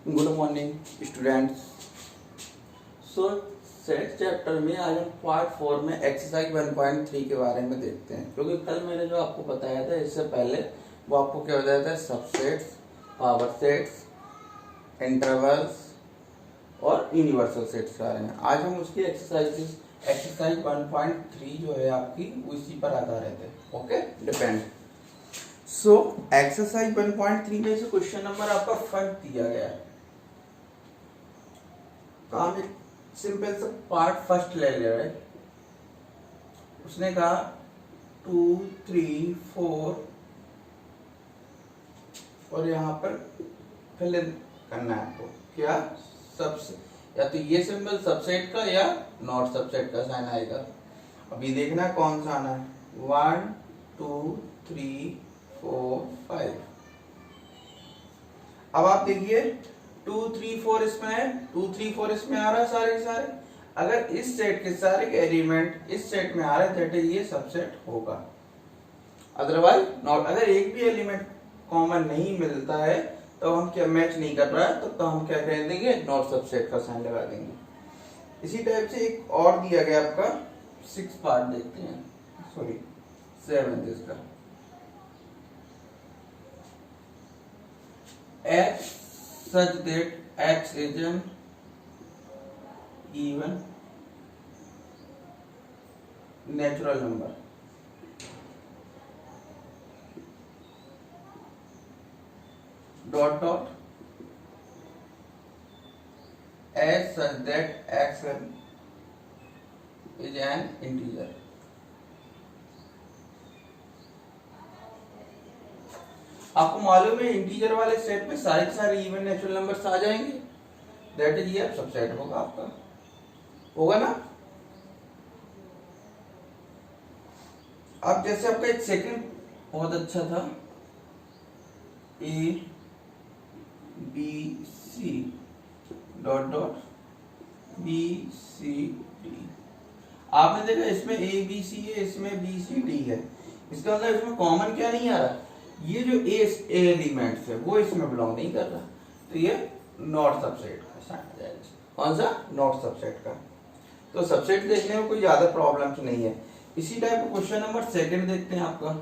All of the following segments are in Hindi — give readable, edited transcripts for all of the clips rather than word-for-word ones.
Good morning students. सो सेट चैप्टर में आज हम पार्ट 4 में एक्सरसाइज 1.3 के बारे में देखते हैं, क्योंकि कल मैंने जो आपको बताया था इससे पहले वो आपको क्या बताया था, सबसेट्स, पावर सेट्स, इंटरवल्स और यूनिवर्सल सेट्स के बारे में। आज हम उसकी एक्सरसाइज 1.3 जो है आपकी उसी पर आधारित है। Okay, depend. सो एक्सरसाइज 1.3 में से क्वेश्चन नंबर आपका फर्स्ट दिया गया है। तो हम एक सिंपल सा पार्ट फर्स्ट ले रहे हैं। उसने कहा 2, 3, 4 और यहाँ पर फिल इन करना है आपको। क्या सबसे या तो ये सिंबल सबसेट का या नॉट सबसेट का साइन आएगा। अभी देखना कौन सा आना है। 1, 2, 3, 4, 5। अब आप देखिए 2, 3, 4 इसमें है, 2, 3, 4 इसमें आ रहा है सारे के सारे। अगर इस सेट के सारे एलिमेंट इस सेट में आ रहे हैं दैट इज ये सबसेट होगा, अदरवाइज नॉट। अगर एक भी एलिमेंट कॉमन नहीं मिलता है तो हम क्या मैच नहीं कर रहा है तो हम क्या कह देंगे, नॉट सबसेट का साइन लगा देंगे। इसी टाइप से एक और दिया गया आपका 6 पार्ट देखते हैं, सॉरी 7 इसका। X such that X is an even natural number. Dot dot as such that X is an integer. आपको मालूम है इंटीजर वाले सेट में सारे के सारे इवन नेचुरल नंबर्स आ जाएंगे, दैट इज ये सबसेट होगा आपका, होगा ना। अब जैसे आपका एक सेकंड बहुत अच्छा था, A B C dot dot B C D. आपने देखा इसमें ए बी सी है, इसमें बी सी डी है। इसका मतलब इसमें कॉमन क्या नहीं आ रहा, ये जो ए एलिमेंट्स है वो इसमें बिलोंग नहीं कर रहा, तो ये नॉट सबसेट का साइन आ जाएगा। कौन सा, नॉट सबसेट का। तो सबसेट देखने में कोई ज्यादा प्रॉब्लम्स नहीं है। इसी टाइप क्वेश्चन नंबर सेकंड देखते हैं आपका।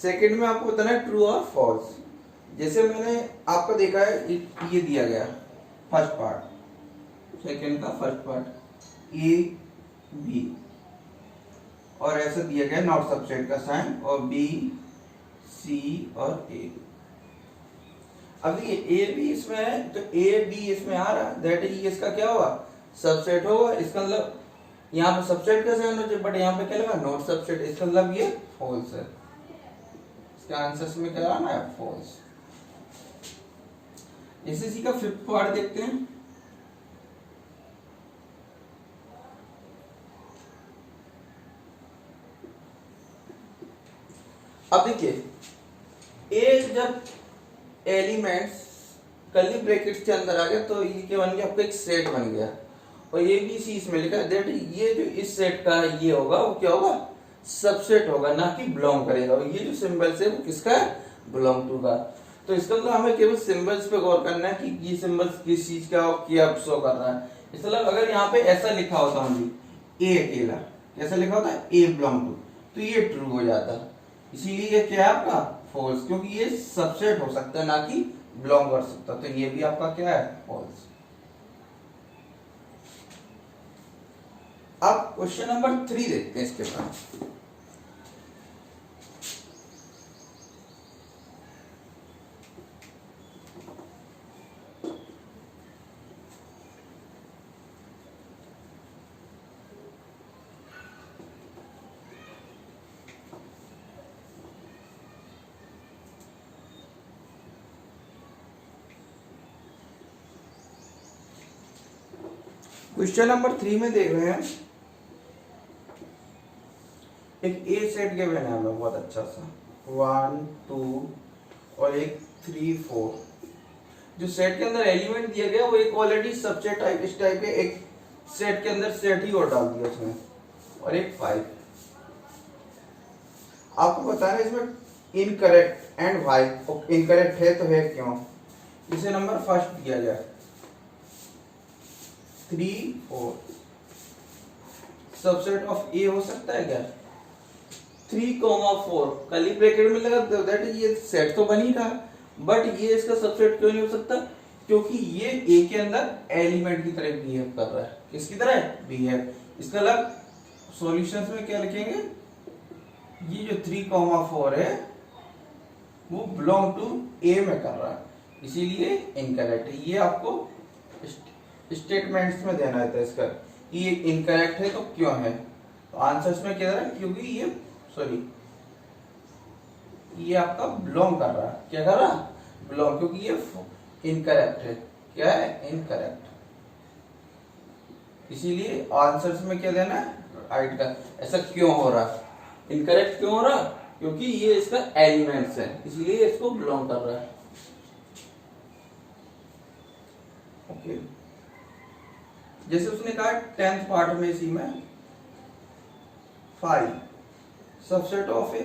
सेकंड में आपको बताना है ट्रू और फॉल्स। जैसे मैंने आपको देखा है ये दिया गया फर्स्ट पार्ट, सेकंड का फर्स्ट पार्ट ए बी, और ऐसा दिया गया नॉट सबसेट का साइन, और बी सी और ए। अब ये ए बी इसमें है तो ए बी इसमें आ रहा, दैट इज इसका क्या होगा, सबसेट होगा। इसका मतलब यहाँ पे सबसेट का साइन हो, बट यहाँ पे क्या लगा, नॉट सबसेट। इसका मतलब ये फॉल्स है। इसका आंसर में क्या आना है, फॉल्स। इसी का फिफ्थ पार्ट देखते हैं। अब देखिए ए जब एलिमेंट्स कर्ली ब्रैकेट्स के अंदर आ गया तो ये क्या बन गया, आपका एक सेट बन गया, और ये भी सी इसमें लिखा है दैट ये जो इस सेट का ये होगा वो क्या होगा, सबसेट होगा, ना कि बिलोंग करेगा। और ये जो सिंबल्स है वो किसका है, बिलोंग टू का। तो इसका मतलब हमें केवल सिंबल्स पे गौर करना है कि ये सिंबल्स किस चीज का क्या शो कर रहा है। इसका मतलब अगर यहाँ पे ऐसा लिखा होता ओनली ए अकेला, ऐसा लिखा होता है ए बिलोंग टू, तो ये ट्रू हो जाता। इसीलिए ये क्या है आपका फॉल्स, क्योंकि ये सबसेट हो सकता है ना कि बिलोंग कर सकता, तो ये भी आपका क्या है, फॉल्स। अब क्वेश्चन नंबर 3 देखते हैं इसके बाद। क्वेश्चन नंबर 3 में देख रहे हैं एक ए सेट गिवन है हमें बहुत अच्छा सा, 1, 2 और एक 3, 4। जो सेट के अंदर एलिमेंट दिया गया वो एक ऑलरेडी सबसेट टाइप, इस टाइप के एक सेट के अंदर सेट ही और डाल दिया उसमें, और एक 5। आपको बताना है इसमें इनकरेक्ट एंड वाई। इनकरेक्ट है तो है क्यों, इसे नंबर फर्स्ट दिया गया 3 4। सबसेट ऑफ ए हो सकता है क्या 3,4 कर्ली ब्रैकेट में लगा दैट ये सेट तो बन ही रहा, बट ये इसका सबसेट क्यों नहीं हो सकता, क्योंकि ये ए के अंदर एलिमेंट की तरह बिहेव कर रहा है। किसकी तरह बिहेव, इसका अलग सॉल्यूशंस में क्या लिखेंगे, ये जो 3,4 है वो बिलोंग टू ए में कर रहा है, इसीलिए इनकरेक्ट है। ये आपको स्टेटमेंट्स में देना रहता है इसका, ये इनकरेक्ट है तो क्यों है, तो आंसर्स में क्या है, क्योंकि ये सॉरी ये आपका बिलोंग कर रहा है, क्या कर रहा बिलोंग, क्योंकि ये इनकरेक्ट है, क्या है इनकरेक्ट, इसीलिए आंसर्स में क्या देना है राइट का। ऐसा क्यों हो रहा, इनकरेक्ट क्यों हो रहा, क्योंकि ये इसका एलिमेंट्स है, इसलिए इसको बिलोंग कर रहा है। ओके, जैसे उसने कहा 10th पार्ट में इसी में 5 सबसेट ऑफ ए,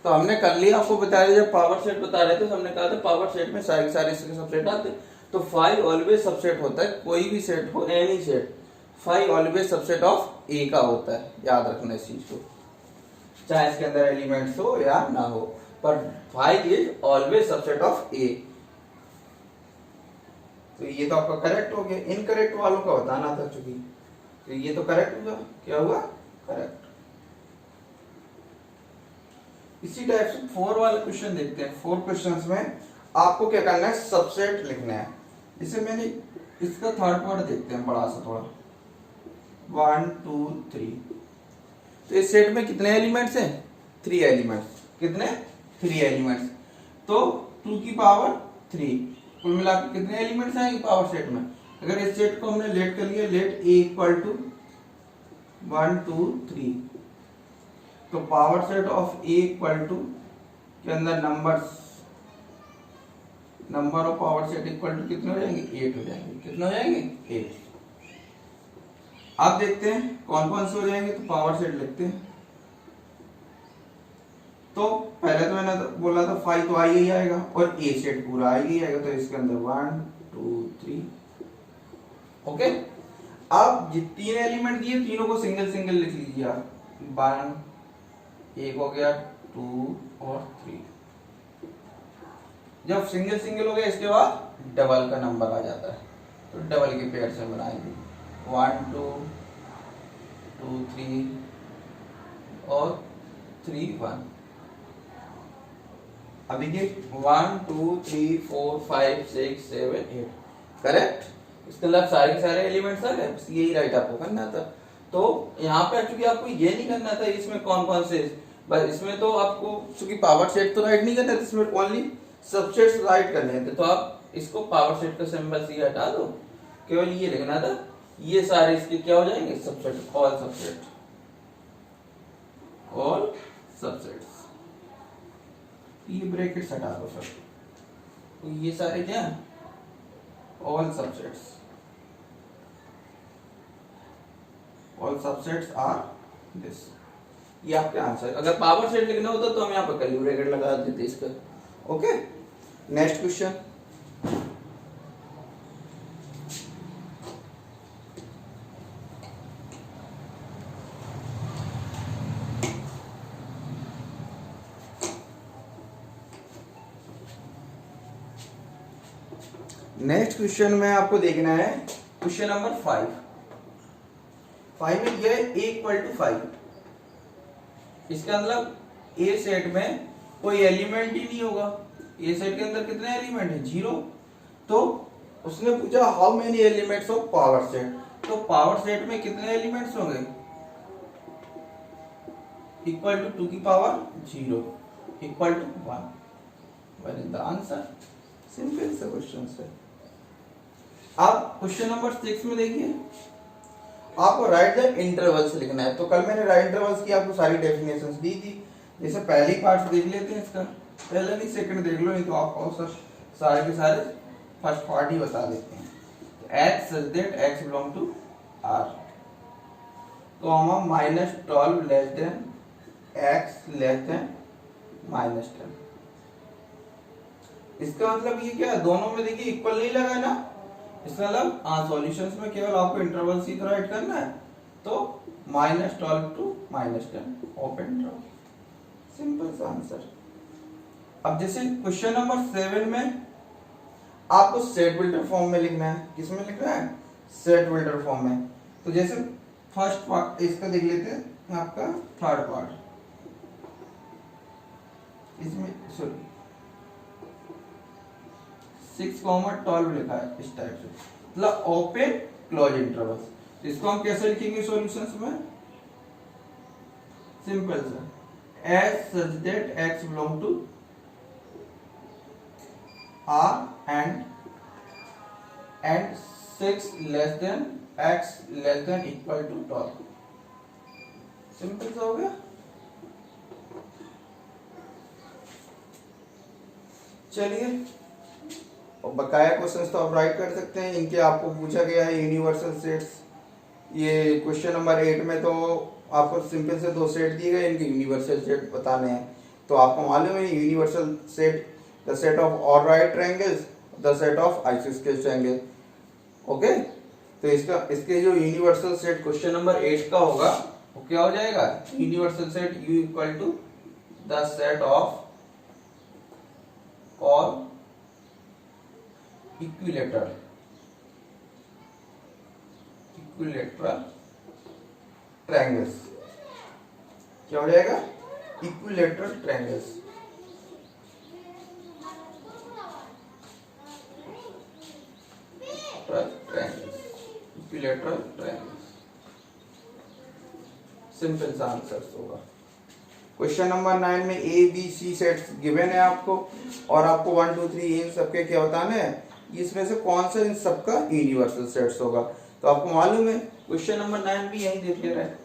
तो हमने कर लिया, आपको बता रहे जब पावर सेट बता रहे थे तो हमने कहा था पावर सेट में सारे सारे इसके सबसेट आते, तो 5 ऑलवेज सबसेट होता है, कोई भी सेट हो any set 5 always subset of A का होता है, याद रखना इस चीज को, चाहे इसके अंदर एलिमेंट्स हो या ना हो, पर 5 इज ऑलवेज सबसेट ऑफ ए। तो ये तो आपका करेक्ट हो गया, इनकरेक्ट वालों का बताना था चूंकि, तो ये तो करेक्ट हुआ, क्या हुआ करेक्ट। इसी टाइप से 4 वाला क्वेश्चन देखते हैं। 4 क्वेश्चंस में आपको क्या करना है, सबसेट लिखना है। जैसे मैंने इसका थर्ड पार्ट देखते हैं बड़ा सा थोड़ा, 1 2 3, तो इस सेट में कितने एलिमेंट्स हैं 3 एलिमेंट्स, कितने 3 एलिमेंट्स, तो 2 की पावर 3, कुल मिलाकर कितने एलिमेंट्स आएंगे पावर सेट में। अगर इस सेट को हमने लेट कर लिया, लेट ए इक्वल टू 1 2 3, तो power set of A equal to के अंदर number of power set equal to कितने हो जाएंगे 8 हो जाएंगे, कितने हो जाएंगे 8। आप देखते हैं कौन कौन से हो जाएंगे, तो पावर सेट लिखते हैं। तो पहले तो मैंने बोला था 5 तो आई ही आएगा और ए सेट पूरा आई ही आएगा, तो इसके अंदर 1 2 3। ओके, अब ये 3 एलिमेंट दिए, तीनों को सिंगल सिंगल लिख लीजिए आप, 1 एक हो गया 2 और 3। जब सिंगल सिंगल हो गया इसके बाद डबल का नंबर आ जाता है, तो डबल के पेयर से बनाएंगे 1 2 2 3 और 3 1। अब देखिए 1 2 3 4 5 6 7 8, करेक्ट। इसके अलावा सारे के सारे एलिमेंट्स आ गए, बस यही राइट आपको करना था। तो यहाँ पे चूंकि आपको ये नहीं करना था इसमें कौन कौन से, बस इसमें तो आपको चूंकि पावर सेट तो राइट नहीं करना था, इसमें ओनली सबसेट्स राइट करने थे, तो आप इसको पावर सेट का सिंबल से हटा दो, केवल ये लिखना था, ये सारे इसके क्या हो जाएंगे subset, all subset, all subsets. ये ब्रैकेट्स हटा दो सर, तो ये सारे क्या all subsets, all subsets are this, ये आपके आंसर। अगर पावर सेट लिखना होता तो हम यहाँ पर कर्ली ब्रैकेट लगा देते इसका। Okay, next question. Next question में आपको देखना है क्वेश्चन नंबर 5। 5 में दिया है a इक्वल टू 5, इसका मतलब ए सेट में कोई एलिमेंट ही नहीं होगा, ए सेट के अंदर कितने एलिमेंट है 0। तो उसने पूछा how many elements of power set, तो पावर सेट में कितने एलिमेंट्स होंगे इक्वल टू 2 की पावर 0 equal to 1, what is the answer. Simple सा क्वेश्चन है। आप क्वेश्चन नंबर 6 में देखिए, आपको राइट द इंटरवल्स लिखना है। तो कल मैंने राइट इंटरवल्स की आपको सारी डेफिनेशंस दी थी, जैसे पहली पार्ट देख लेते हैं इसका, पहले नहीं सेकंड देख लो, नहीं तो आपको सारे के सारे फर्स्ट पार्ट ही बता देते हैं। X such that x belong to R, तो हम -12 less than x less than -10। इसका मतलब ये क्या है, दोनों में देखिए इक्वल नहीं लगा ना, इसका मतलब सॉल्यूशंस में केवल आपको इंटरवल सी राइट करना है, तो -12 to -10 ओपन ड्रॉ, सिंपल सा आंसर। अब जैसे क्वेश्चन नंबर 7 में आपको सेट बिल्डर फॉर्म में लिखना है, किसमें लिखना है, सेट बिल्डर फॉर्म में। तो जैसे फर्स्ट पार्ट इसका देख लेते हैं, आपका थर्ड पार्ट, इसमें सॉरी 6,12 लिखा है इस टाइप से, मतलब ओपन क्लोज इंटरवल। तो इसको हम कैसे लिखेंगे सॉल्यूशंस में, सिंपल सा, as such that x belong to R and 6 less than x less than equal to 12, simple सा हो गया। चलिए, और बकाया क्वेश्चंस तो आप राइट कर सकते हैं, इनके आपको पूछा गया है यूनिवर्सल सेट्स। ये क्वेश्चन नंबर 8 में तो आपको सिंपल से 2 सेट दिए गए, इनके यूनिवर्सल सेट बताने हैं। तो आपको मालूम है universal set, the set of all right triangles, the set of आइसोस्केल ट्रायंगल। ओके, तो इसके जो यूनिवर्सल सेट क्वेश्चन नंबर 8 का होगा वो क्या हो जाएगा, universal set U equal to the set of all equilateral triangles, क्या हो जाएगा, equilateral triangles. Equilateral triangles, simple सा आंसर होगा। क्वेश्चन नंबर 9 में A B C sets given है आपको, और आपको 1 2 3 इन सबके क्या बताना है, इसमें से कौन सा इन सबका यूनिवर्सल सेट्स होगा। तो आपको मालूम है क्वेश्चन नंबर 9 भी यही देख ले रहा है,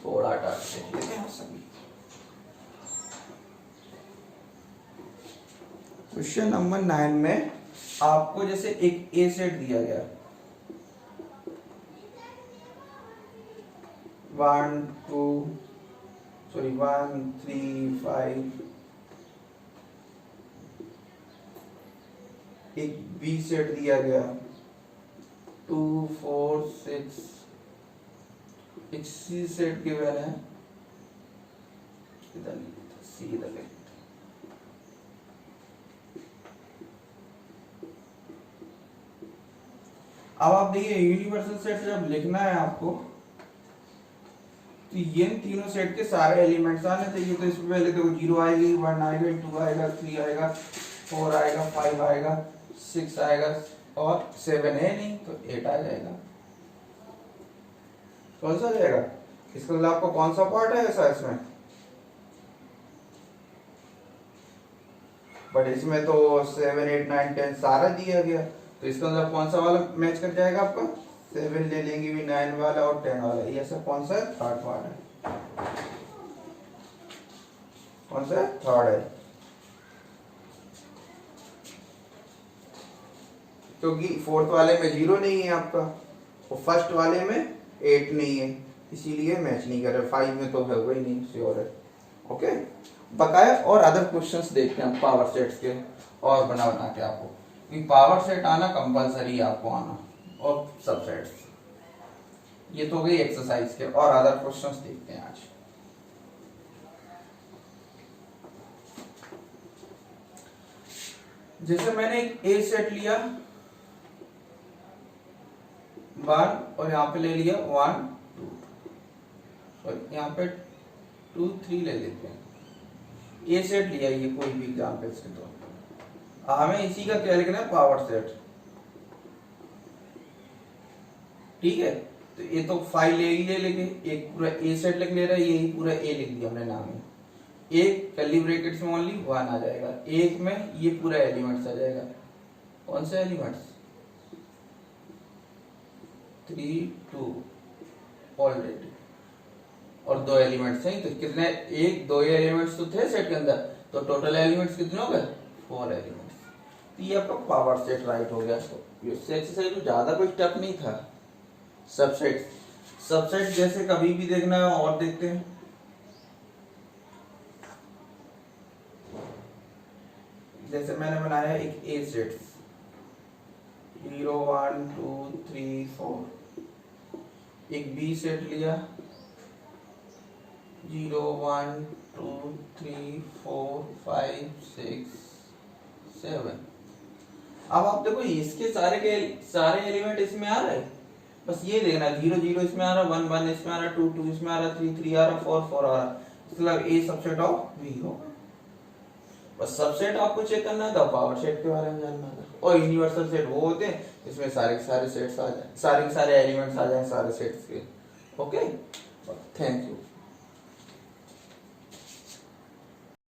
थोड़ा डाट देख लेते हैं सभी। क्वेश्चन नंबर 9 में आपको जैसे एक ए सेट दिया गया, 1 3 5, एक बी सेट दिया गया 2 4 6, एक सी सेट गिवन है, इधर सी इधर ले। अब आप देखिए यूनिवर्सल सेट जब लिखना है आपको, तो ये तीनों सेट के सारे एलिमेंट्स आने चाहिए। तो इसमें पहले देखो 0 आएगी, 1 आएगा, 2 आएगा, 3 आएगा, 4 आएगा, 5 आएगा, 6 आएगा, और 7 है नहीं तो 8 आ जाएगा। कौन सा आ जाएगा, इसका मतलब आपको कौन सा पार्ट है ऐसा इसमें, बट इसमें तो 7 8 9 10 सारा दिया गया, तो इसका मतलब कौन सा वाला मैच कर जाएगा आपका, 7 ले लेंगे भी, 9 वाला और 10 वाला, ये ऐसा कौन सा है, थर्ड पार्ट है, कौन सा है, थर्ड है। क्योंकि फोर्थ वाले में 0 नहीं है आपका, और फर्स्ट वाले में 8 नहीं है, इसीलिए मैच नहीं कर रहा। 5 में तो है वही नहीं, श्योर है। ओके, बकाया और अदर क्वेश्चंस देखते हैं पावर सेट्स के, और बना के आपको, कि पावर सेट आना कंपलसरी है आपको आना, और सबसेट्स। ये तो गई एक्सरसाइज के, और अदर क्वेश्चंस देखते हैं आज। जैसे मैंने एक ए सेट लिया 1, और यहाँ पे ले लिया 1 2, और यहाँ पे 2 3 ले लेते हैं। ए सेट लिया, ये कोई भी एग्जाम्पल्स के तो हमें इसी का क्या लिखना है, पावर सेट। ठीक है, तो ये तो 5 ले ही ले लेंगे, एक पूरा ए सेट लिख ले रहा है, यही पूरा ए लिख दिया हमने नाम में। एक कर्ली ब्रैकेट्स में ओनली 1 आ जाएगा, एक में ये पूरा एलिमेंट्स आ जाएगा। कौन सा एलिमेंट्स, 3 2 ऑलरेडी, और 2 एलिमेंट्स हैं, तो कितने, 1 2 एलिमेंट्स तो थे सेट के अंदर, तो टोटल एलिमेंट्स कितने हो गए, 4 एलिमेंट्स। तो ये आपका पावर सेट राइट हो गया। तो इससे एक्सरसाइज तो ज्यादा कोई टफ नहीं था। सबसेट जैसे कभी भी देखना है, और देखते हैं। जैसे मैंने बनाया एक ए सेट 0 1 2 3 4, एक बी सेट लिया 0 1 2 3 4 5 6 7। अब आप देखो इसके सारे एलिमेंट इसमें आ रहे हैं, बस ये देखना 0 0 इसमें आ रहा, 1 1 इसमें आ रहा, 2 2 इसमें आ रहा, 3 3 आ रहा, 4 4 आ रहा, मतलब ए सबसेट ऑफ वी हो। बस सबसेट आपको चेक करना है तो पावर सेट के बारे में जानना है, और यूनिवर्सल सेट वो होते हैं इसमें सारे के सारे सेट्स आ जाए, सारे के सारे एलिमेंट्स आ जाए सारे सेट्स के। Okay, thank you.